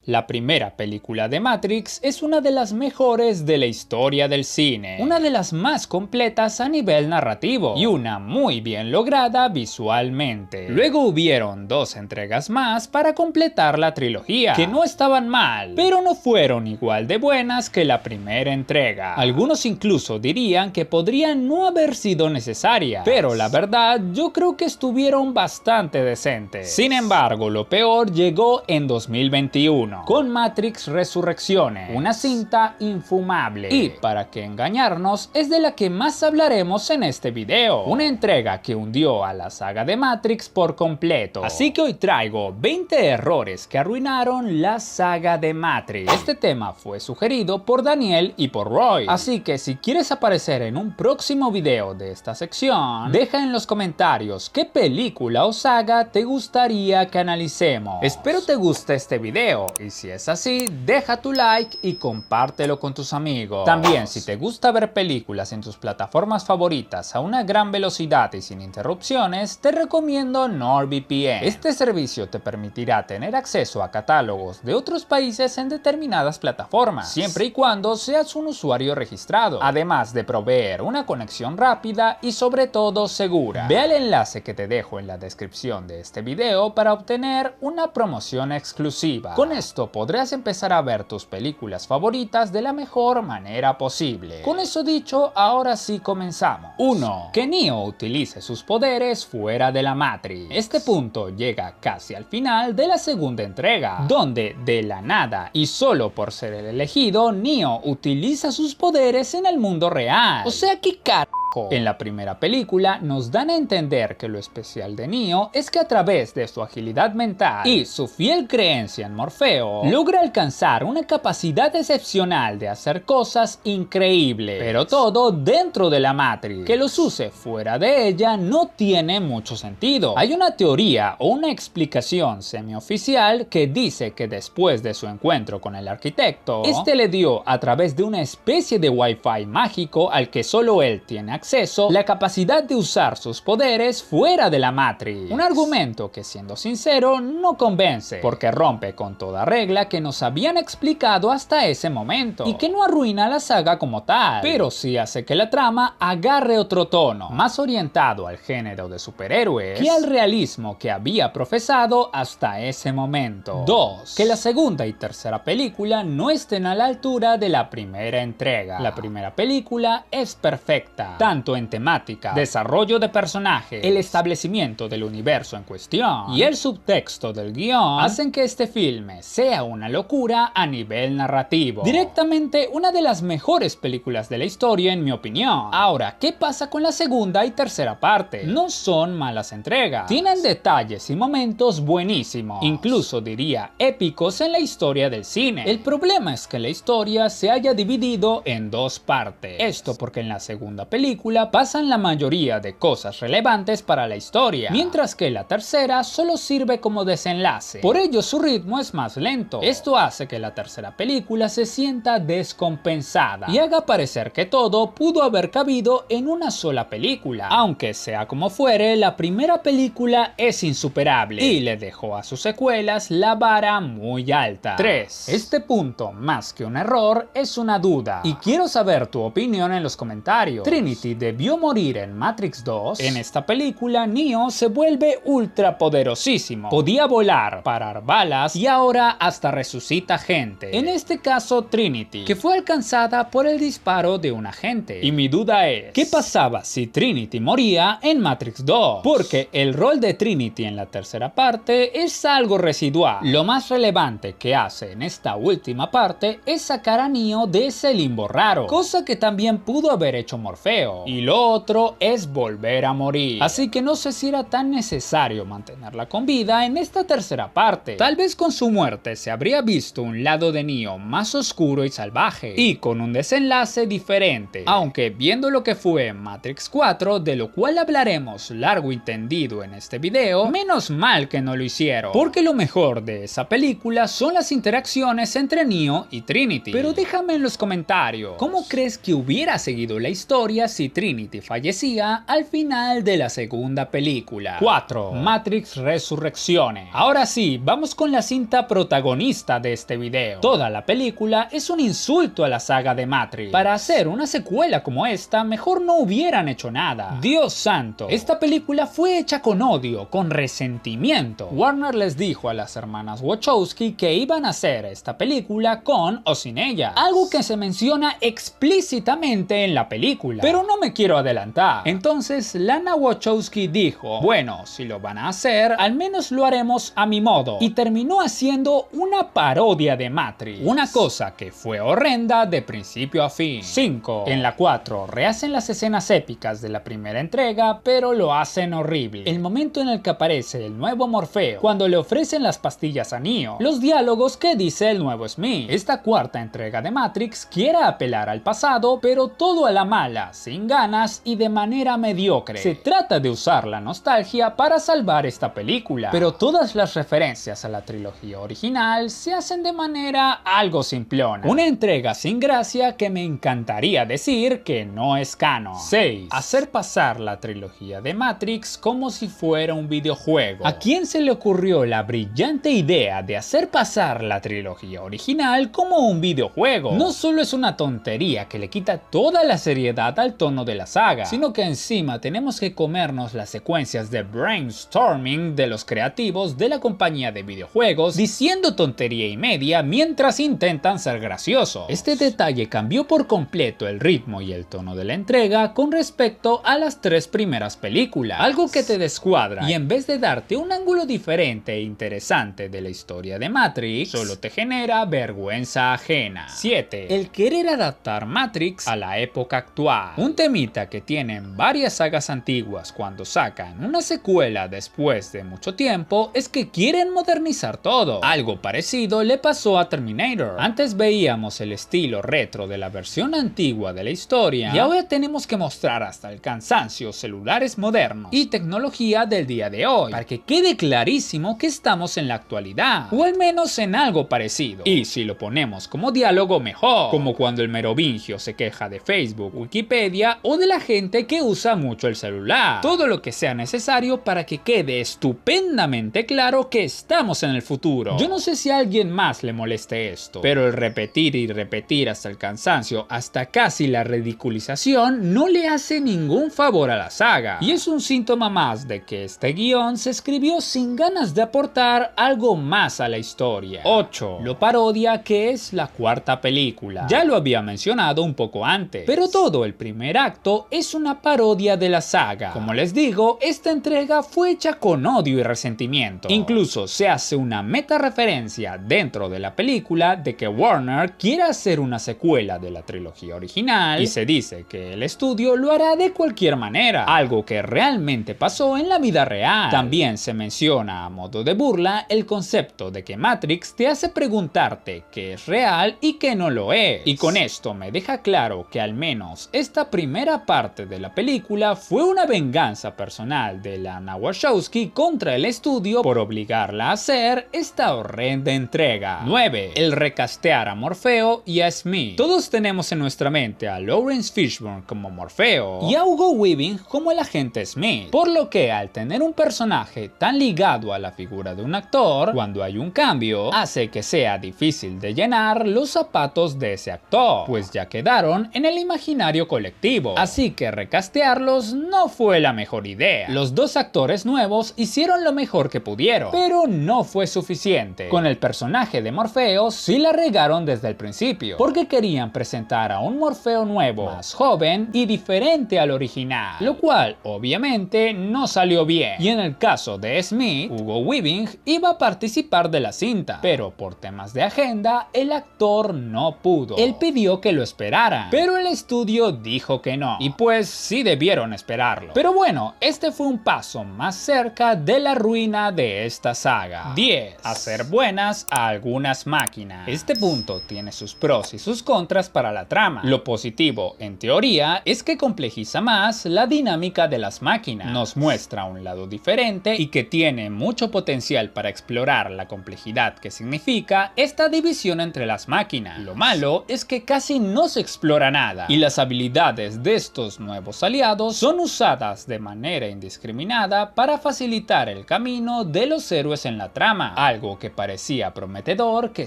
La primera película de Matrix es una de las mejores de la historia del cine, una de las más completas a nivel narrativo y una muy bien lograda visualmente. Luego hubieron dos entregas más para completar la trilogía, que no estaban mal, pero no fueron igual de buenas que la primera entrega. Algunos incluso dirían que podrían no haber sido necesarias, pero la verdad yo creo que estuvieron bastante decentes. Sin embargo, lo peor llegó en 2021, con Matrix Resurrecciones, una cinta infumable, y para qué engañarnos, es de la que más hablaremos en este video, una entrega que hundió a la saga de Matrix por completo. Así que hoy traigo 20 errores que arruinaron la saga de Matrix. Este tema fue sugerido por Daniel y por Roy, así que si quieres aparecer en un próximo video de esta sección, deja en los comentarios qué película o saga te gustaría que analicemos. Espero te guste este video y si es así, deja tu like y compártelo con tus amigos. También, si te gusta ver películas en tus plataformas favoritas a una gran velocidad y sin interrupciones, te recomiendo NordVPN. Este servicio te permitirá tener acceso a catálogos de otros países en determinadas plataformas, siempre y cuando seas un usuario registrado, además de proveer una conexión rápida y sobre todo segura. Ve al enlace que te dejo en la descripción de este video para obtener una promoción exclusiva. Con esto podrás empezar a ver tus películas favoritas de la mejor manera posible. Con eso dicho, ahora sí comenzamos. 1. Que Neo utilice sus poderes fuera de la Matrix. Este punto llega casi al final de la segunda entrega, donde de la nada y solo por ser el elegido, Neo utiliza sus poderes en el mundo real. O sea, ¿qué carajo? En la primera película nos dan a entender que lo especial de Neo es que a través de su agilidad mental y su fiel creencia en Morfeo, logra alcanzar una capacidad excepcional de hacer cosas increíbles, pero todo dentro de la Matrix. Que los use fuera de ella no tiene mucho sentido. Hay una teoría o una explicación semioficial que dice que después de su encuentro con el arquitecto, este le dio a través de una especie de wifi mágico al que solo él tiene acceso, la capacidad de usar sus poderes fuera de la Matrix. Un argumento que, siendo sincero, no convence, porque rompe con toda regla que nos habían explicado hasta ese momento, y que no arruina la saga como tal, pero sí hace que la trama agarre otro tono, más orientado al género de superhéroes que al realismo que había profesado hasta ese momento. 2. Que la segunda y tercera película no estén a la altura de la primera entrega. La primera película es perfecta, tanto en temática, desarrollo de personajes, el establecimiento del universo en cuestión y el subtexto del guión hacen que este filme sea una locura a nivel narrativo. Directamente una de las mejores películas de la historia en mi opinión. Ahora, ¿qué pasa con la segunda y tercera parte? No son malas entregas, tienen detalles y momentos buenísimos, incluso diría épicos en la historia del cine. El problema es que la historia se haya dividido en dos partes. Esto porque en la segunda película pasan la mayoría de cosas relevantes para la historia, mientras que la tercera solo sirve como desenlace. Por ello su ritmo es más lento. Esto hace que la tercera película se sienta descompensada y haga parecer que todo pudo haber cabido en una sola película. Aunque sea como fuere, la primera película es insuperable y le dejó a sus secuelas la vara muy alta. 3. Este punto, más que un error, es una duda y quiero saber tu opinión en los comentarios. Trinity debió morir en Matrix 2. En esta película, Neo se vuelve ultra poderosísimo. Podía volar, parar balas y ahora hasta resucita gente. En este caso, Trinity, que fue alcanzada por el disparo de un agente. Y mi duda es, ¿qué pasaba si Trinity moría en Matrix 2? Porque el rol de Trinity en la tercera parte es algo residual. Lo más relevante que hace en esta última parte es sacar a Neo de ese limbo raro, cosa que también pudo haber hecho Morfeo. Y lo otro es volver a morir. Así que no sé si era tan necesario mantenerla con vida en esta tercera parte. Tal vez con su muerte se habría visto un lado de Neo más oscuro y salvaje, y con un desenlace diferente. Aunque viendo lo que fue Matrix 4, de lo cual hablaremos largo y tendido en este video, menos mal que no lo hicieron, porque lo mejor de esa película son las interacciones entre Neo y Trinity. Pero déjame en los comentarios, ¿cómo crees que hubiera seguido la historia si y Trinity fallecía al final de la segunda película. 4. Matrix Resurrecciones. Ahora sí, vamos con la cinta protagonista de este video. Toda la película es un insulto a la saga de Matrix. Para hacer una secuela como esta, mejor no hubieran hecho nada. Dios santo, esta película fue hecha con odio, con resentimiento. Warner les dijo a las hermanas Wachowski que iban a hacer esta película con o sin ella, algo que se menciona explícitamente en la película, pero no me quiero adelantar. Entonces Lana Wachowski dijo, bueno, si lo van a hacer, al menos lo haremos a mi modo, y terminó haciendo una parodia de Matrix, una cosa que fue horrenda de principio a fin. 5. En la 4 rehacen las escenas épicas de la primera entrega, pero lo hacen horrible. El momento en el que aparece el nuevo Morfeo, cuando le ofrecen las pastillas a Neo, los diálogos que dice el nuevo Smith. Esta cuarta entrega de Matrix quiere apelar al pasado, pero todo a la mala, sin ganas y de manera mediocre. Se trata de usar la nostalgia para salvar esta película, pero todas las referencias a la trilogía original se hacen de manera algo simplona. Una entrega sin gracia que me encantaría decir que no es canon. 6. Hacer pasar la trilogía de Matrix como si fuera un videojuego. ¿A quién se le ocurrió la brillante idea de hacer pasar la trilogía original como un videojuego? No solo es una tontería que le quita toda la seriedad al tono de la saga, sino que encima tenemos que comernos las secuencias de brainstorming de los creativos de la compañía de videojuegos diciendo tontería y media mientras intentan ser graciosos. Este detalle cambió por completo el ritmo y el tono de la entrega con respecto a las tres primeras películas, algo que te descuadra y en vez de darte un ángulo diferente e interesante de la historia de Matrix, solo te genera vergüenza ajena. 7. El querer adaptar Matrix a la época actual. Un temita que tienen varias sagas antiguas cuando sacan una secuela después de mucho tiempo es que quieren modernizar todo. Algo parecido le pasó a Terminator. Antes veíamos el estilo retro de la versión antigua de la historia y ahora tenemos que mostrar hasta el cansancio celulares modernos y tecnología del día de hoy para que quede clarísimo que estamos en la actualidad o al menos en algo parecido. Y si lo ponemos como diálogo, mejor, como cuando el merovingio se queja de Facebook, Wikipedia o de la gente que usa mucho el celular. Todo lo que sea necesario para que quede estupendamente claro que estamos en el futuro. Yo no sé si a alguien más le moleste esto, pero el repetir y repetir hasta el cansancio, hasta casi la ridiculización, no le hace ningún favor a la saga. Y es un síntoma más de que este guión se escribió sin ganas de aportar algo más a la historia. 8. Lo parodia que es la cuarta película. Ya lo había mencionado un poco antes, pero todo el primer acto es una parodia de la saga. Como les digo, esta entrega fue hecha con odio y resentimiento. Incluso se hace una meta referencia dentro de la película de que Warner quiere hacer una secuela de la trilogía original y se dice que el estudio lo hará de cualquier manera, algo que realmente pasó en la vida real. También se menciona a modo de burla el concepto de que Matrix te hace preguntarte qué es real y qué no lo es. Y con esto me deja claro que al menos esta primera parte de la película fue una venganza personal de Lana Wachowski contra el estudio por obligarla a hacer esta horrenda entrega. 9. El recastear a Morfeo y a Smith. Todos tenemos en nuestra mente a Lawrence Fishburne como Morfeo y a Hugo Weaving como el agente Smith, por lo que al tener un personaje tan ligado a la figura de un actor, cuando hay un cambio, hace que sea difícil de llenar los zapatos de ese actor, pues ya quedaron en el imaginario colectivo, así que recastearlos no fue la mejor idea. Los dos actores nuevos hicieron lo mejor que pudieron, pero no fue suficiente. Con el personaje de Morfeo sí la regaron desde el principio, porque querían presentar a un Morfeo nuevo, más joven y diferente al original, lo cual obviamente no salió bien. Y en el caso de Smith, Hugo Weaving iba a participar de la cinta, pero por temas de agenda el actor no pudo. Él pidió que lo esperaran, pero el estudio dijo que no, y pues sí debieron esperarlo. Pero bueno, este fue un paso más cerca de la ruina de esta saga. 10. Hacer buenas a algunas máquinas. Este punto tiene sus pros y sus contras para la trama. Lo positivo, en teoría, es que complejiza más la dinámica de las máquinas. Nos muestra un lado diferente y que tiene mucho potencial para explorar la complejidad que significa esta división entre las máquinas. Lo malo es que casi no se explora nada y las habilidades habilidades de estos nuevos aliados son usadas de manera indiscriminada para facilitar el camino de los héroes en la trama, algo que parecía prometedor que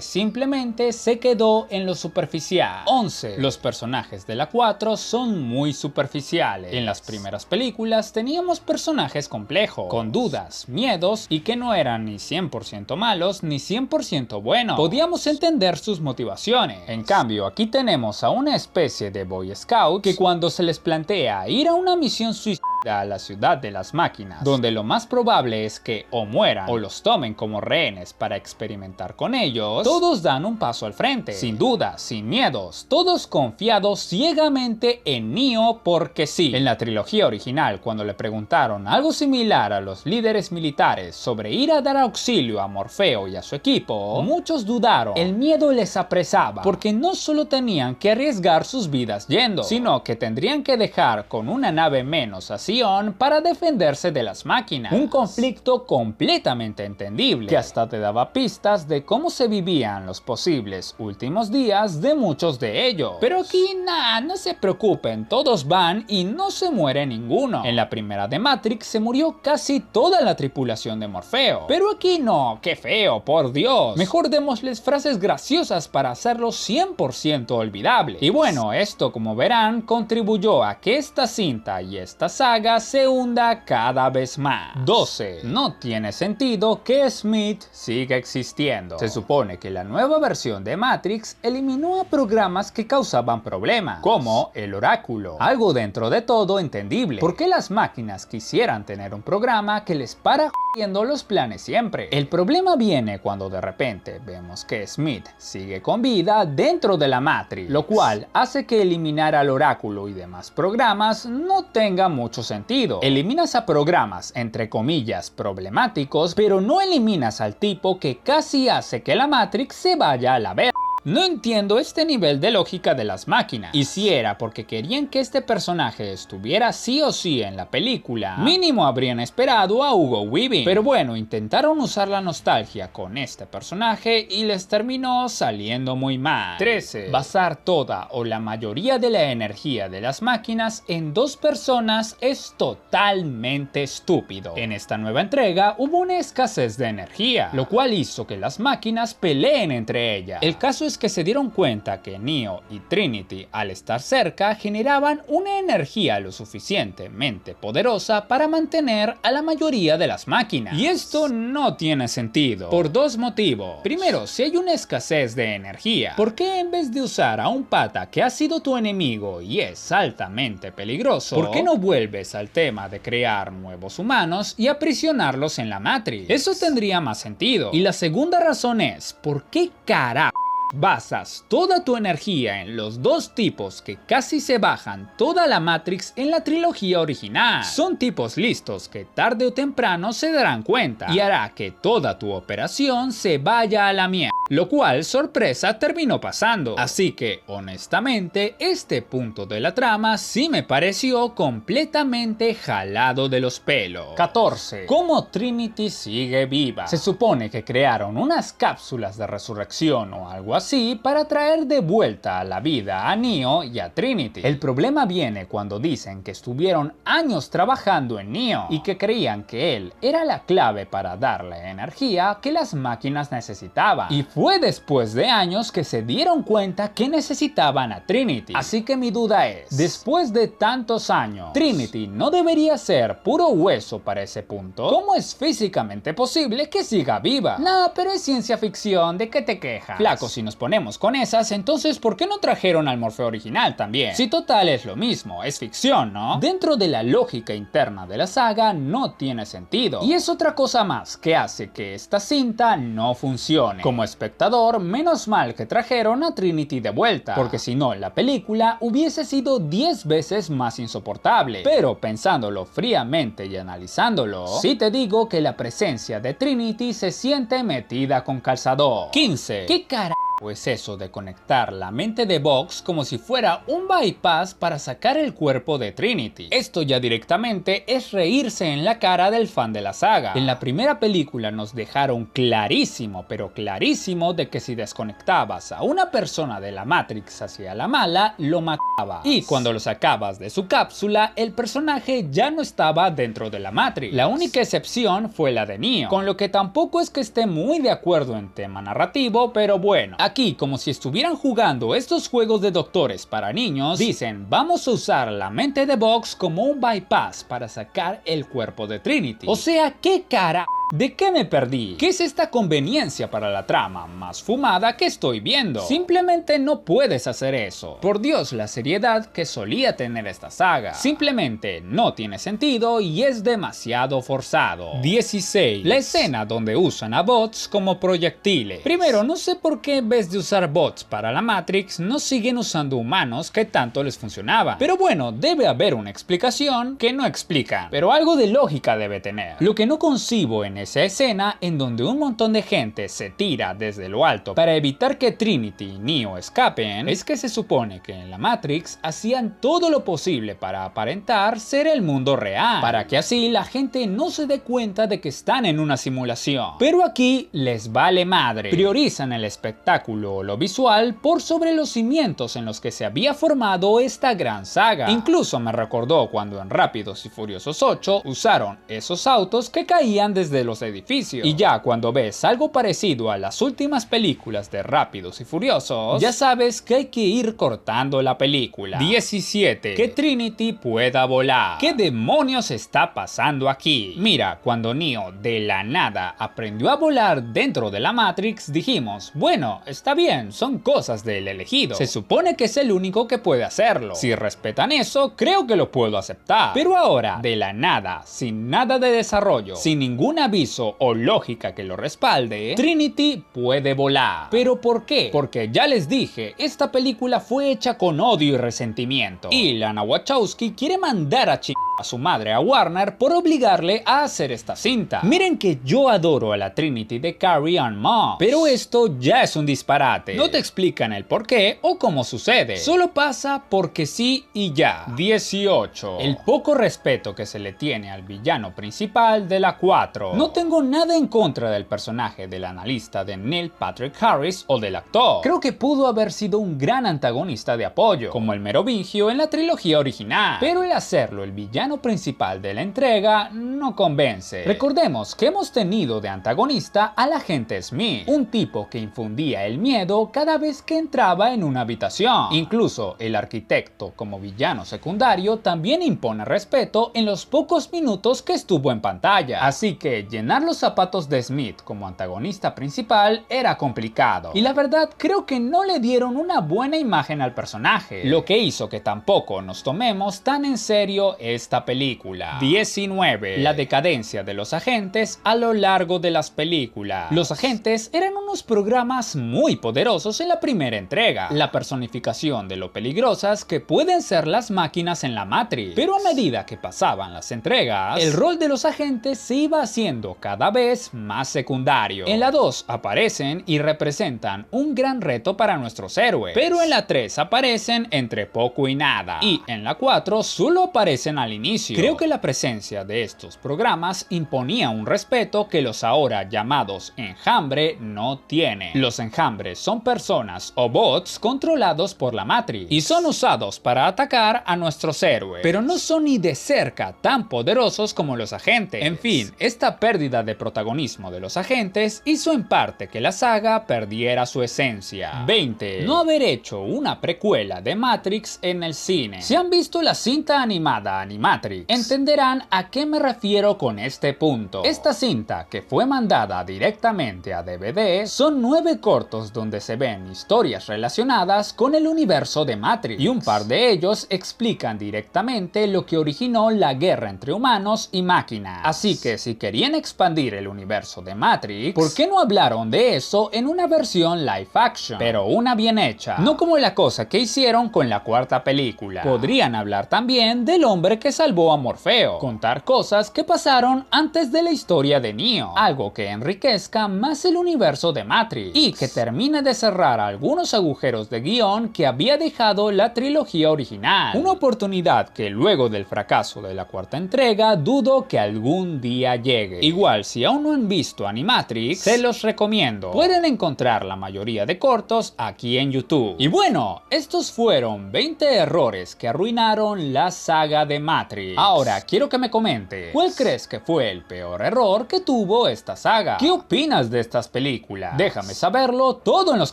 simplemente se quedó en lo superficial. 11. Los personajes de la 4 son muy superficiales. En las primeras películas teníamos personajes complejos, con dudas, miedos y que no eran ni 100% malos ni 100% buenos. Podíamos entender sus motivaciones. En cambio, aquí tenemos a una especie de Boy Scout que cuando se les plantea ir a una misión suicida a la ciudad de las máquinas, donde lo más probable es que o mueran o los tomen como rehenes para experimentar con ellos, todos dan un paso al frente, sin dudas, sin miedos, todos confiados ciegamente en Neo porque sí. En la trilogía original, cuando le preguntaron algo similar a los líderes militares sobre ir a dar auxilio a Morfeo y a su equipo, muchos dudaron. El miedo les apresaba, porque no solo tenían que arriesgar sus vidas yendo, sino que tendrían que dejar con una nave menos a Sion para defenderse de las máquinas. Un conflicto completamente entendible, que hasta te daba pistas de cómo se vivían los posibles últimos días de muchos de ellos. Pero aquí no se preocupen, todos van y no se muere ninguno. En la primera de Matrix se murió casi toda la tripulación de Morfeo, pero aquí no, qué feo, por Dios. Mejor démosles frases graciosas para hacerlo 100% olvidable. Y bueno, esto como verán contribuyó a que esta cinta y esta saga se hunda cada vez más. 12. No tiene sentido que Smith siga existiendo. Se supone que la nueva versión de Matrix eliminó a programas que causaban problemas, como el Oráculo. Algo dentro de todo entendible. ¿Por qué las máquinas quisieran tener un programa que les para jodiendo los planes siempre? El problema viene cuando de repente vemos que Smith sigue con vida dentro de la Matrix, lo cual hace que eliminar al Oráculo y demás programas no tenga mucho sentido. Eliminas a programas entre comillas problemáticos, pero no eliminas al tipo que casi hace que la Matrix se vaya a la verga. No entiendo este nivel de lógica de las máquinas. Y si era porque querían que este personaje estuviera sí o sí en la película, mínimo habrían esperado a Hugo Weaving. Pero bueno, intentaron usar la nostalgia con este personaje y les terminó saliendo muy mal. 13. Basar toda o la mayoría de la energía de las máquinas en dos personas es totalmente estúpido. En esta nueva entrega hubo una escasez de energía, lo cual hizo que las máquinas peleen entre ellas. El caso es que se dieron cuenta que Neo y Trinity, al estar cerca, generaban una energía lo suficientemente poderosa para mantener a la mayoría de las máquinas. Y esto no tiene sentido, por dos motivos. Primero, si hay una escasez de energía, ¿por qué en vez de usar a un pata que ha sido tu enemigo y es altamente peligroso, por qué no vuelves al tema de crear nuevos humanos y aprisionarlos en la Matrix? Eso tendría más sentido. Y la segunda razón es, ¿por qué carajo basas toda tu energía en los dos tipos que casi se bajan toda la Matrix en la trilogía original? Son tipos listos que tarde o temprano se darán cuenta y hará que toda tu operación se vaya a la mierda, lo cual, sorpresa, terminó pasando. Así que, honestamente, este punto de la trama sí me pareció completamente jalado de los pelos. 14. ¿Cómo Trinity sigue viva? Se supone que crearon unas cápsulas de resurrección o algo así para traer de vuelta a la vida a Neo y a Trinity. El problema viene cuando dicen que estuvieron años trabajando en Neo y que creían que él era la clave para darle energía que las máquinas necesitaban. Y fue después de años que se dieron cuenta que necesitaban a Trinity. Así que mi duda es, después de tantos años, ¿Trinity no debería ser puro hueso para ese punto? ¿Cómo es físicamente posible que siga viva? No, pero es ciencia ficción, ¿de qué te quejas? Flaco, si nos ponemos con esas, entonces ¿por qué no trajeron al Morfeo original también? Si total es lo mismo, es ficción, ¿no? Dentro de la lógica interna de la saga no tiene sentido. Y es otra cosa más que hace que esta cinta no funcione. Como espectador, menos mal que trajeron a Trinity de vuelta, porque si no, la película hubiese sido 10 veces más insoportable. Pero pensándolo fríamente y analizándolo, sí te digo que la presencia de Trinity se siente metida con calzador. 15. ¿Qué carajo pues eso de conectar la mente de Vox como si fuera un bypass para sacar el cuerpo de Trinity. Esto ya directamente es reírse en la cara del fan de la saga. En la primera película nos dejaron clarísimo, pero clarísimo, de que si desconectabas a una persona de la Matrix hacia la mala, lo matabas. Y cuando lo sacabas de su cápsula, el personaje ya no estaba dentro de la Matrix. La única excepción fue la de Neo, con lo que tampoco es que esté muy de acuerdo en tema narrativo, pero bueno. Aquí, como si estuvieran jugando estos juegos de doctores para niños, dicen: vamos a usar la mente de Vox como un bypass para sacar el cuerpo de Trinity. O sea, ¿qué cara? ¿De qué me perdí? ¿Qué es esta conveniencia para la trama más fumada que estoy viendo? Simplemente no puedes hacer eso. Por Dios, la seriedad que solía tener esta saga simplemente no tiene sentido y es demasiado forzado. 16. La escena donde usan a bots como proyectiles. Primero, no sé por qué en vez de usar bots para la Matrix, no siguen usando humanos que tanto les funcionaba. Pero bueno, debe haber una explicación que no explican, pero algo de lógica debe tener. Lo que no concibo en esa escena en donde un montón de gente se tira desde lo alto para evitar que Trinity y Neo escapen, es que se supone que en la Matrix hacían todo lo posible para aparentar ser el mundo real, para que así la gente no se dé cuenta de que están en una simulación. Pero aquí les vale madre, priorizan el espectáculo o lo visual por sobre los cimientos en los que se había formado esta gran saga. Incluso me recordó cuando en Rápidos y Furiosos 8 usaron esos autos que caían desde los edificios. Y ya cuando ves algo parecido a las últimas películas de Rápidos y Furiosos, ya sabes que hay que ir cortando la película. 17. Que Trinity pueda volar. ¿Qué demonios está pasando aquí? Mira, cuando Neo de la nada aprendió a volar dentro de la Matrix, dijimos: bueno, está bien, son cosas del elegido. Se supone que es el único que puede hacerlo. Si respetan eso, creo que lo puedo aceptar. Pero ahora, de la nada, sin nada de desarrollo, sin ningún aviso o lógica que lo respalde, Trinity puede volar. ¿Pero por qué? Porque ya les dije, esta película fue hecha con odio y resentimiento. Y Lana Wachowski quiere mandar a su madre a Warner por obligarle a hacer esta cinta. Miren que yo adoro a la Trinity de Carrie-Anne Moss, pero esto ya es un disparate. No te explican el por qué o cómo sucede. Solo pasa porque sí y ya. 18. El poco respeto que se le tiene al villano principal de la 4. No tengo nada en contra del personaje del analista de Neil Patrick Harris o del actor. Creo que pudo haber sido un gran antagonista de apoyo, como el Merovingio en la trilogía original. Pero el hacerlo el villano principal de la entrega no convence. Recordemos que hemos tenido de antagonista al agente Smith, un tipo que infundía el miedo cada vez que entraba en una habitación. Incluso el arquitecto como villano secundario también impone respeto en los pocos minutos que estuvo en pantalla. Así que llenar los zapatos de Smith como antagonista principal era complicado. Y la verdad, creo que no le dieron una buena imagen al personaje, lo que hizo que tampoco nos tomemos tan en serio esta película. 19. La decadencia de los agentes a lo largo de las películas. Los agentes eran unos programas muy poderosos en la primera entrega, la personificación de lo peligrosas que pueden ser las máquinas en la Matrix. Pero a medida que pasaban las entregas, el rol de los agentes se iba haciendo cada vez más secundario. En la 2 aparecen y representan un gran reto para nuestros héroes, pero en la 3 aparecen entre poco y nada, y en la 4 solo aparecen al inicio. Creo que la presencia de estos programas imponía un respeto que los ahora llamados enjambre no tienen. Los enjambres son personas o bots controlados por la Matrix y son usados para atacar a nuestros héroes, pero no son ni de cerca tan poderosos como los agentes. En fin, esta pérdida de protagonismo de los agentes hizo en parte que la saga perdiera su esencia. 20. No haber hecho una precuela de Matrix en el cine. Si han visto la cinta animada Animatrix, entenderán a qué me refiero con este punto. Esta cinta, que fue mandada directamente a DVD, son 9 cortos donde se ven historias relacionadas con el universo de Matrix, y un par de ellos explican directamente lo que originó la guerra entre humanos y máquinas. Así que si querían expandir el universo de Matrix, ¿por qué no hablaron de eso en una versión live action? Pero una bien hecha, no como la cosa que hicieron con la cuarta película. Podrían hablar también del hombre que salvó a Morfeo, contar cosas que pasaron antes de la historia de Neo, algo que enriquezca más el universo de Matrix y que termine de cerrar algunos agujeros de guión que había dejado la trilogía original. Una oportunidad que luego del fracaso de la cuarta entrega dudo que algún día llegue. Igual, si aún no han visto Animatrix, se los recomiendo. Pueden encontrar la mayoría de cortos aquí en YouTube. Y bueno, estos fueron 20 errores que arruinaron la saga de Matrix. Ahora, quiero que me comentes, ¿cuál crees que fue el peor error que tuvo esta saga? ¿Qué opinas de estas películas? Déjame saberlo todo en los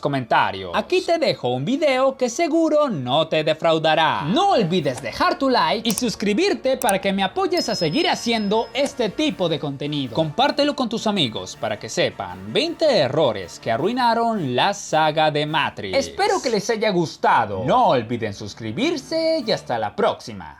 comentarios. Aquí te dejo un video que seguro no te defraudará. No olvides dejar tu like y suscribirte para que me apoyes a seguir haciendo este tipo de contenido. Compártelo con tus amigos para que sepan 20 errores que arruinaron la saga de Matrix. Espero que les haya gustado. No olviden suscribirse y hasta la próxima.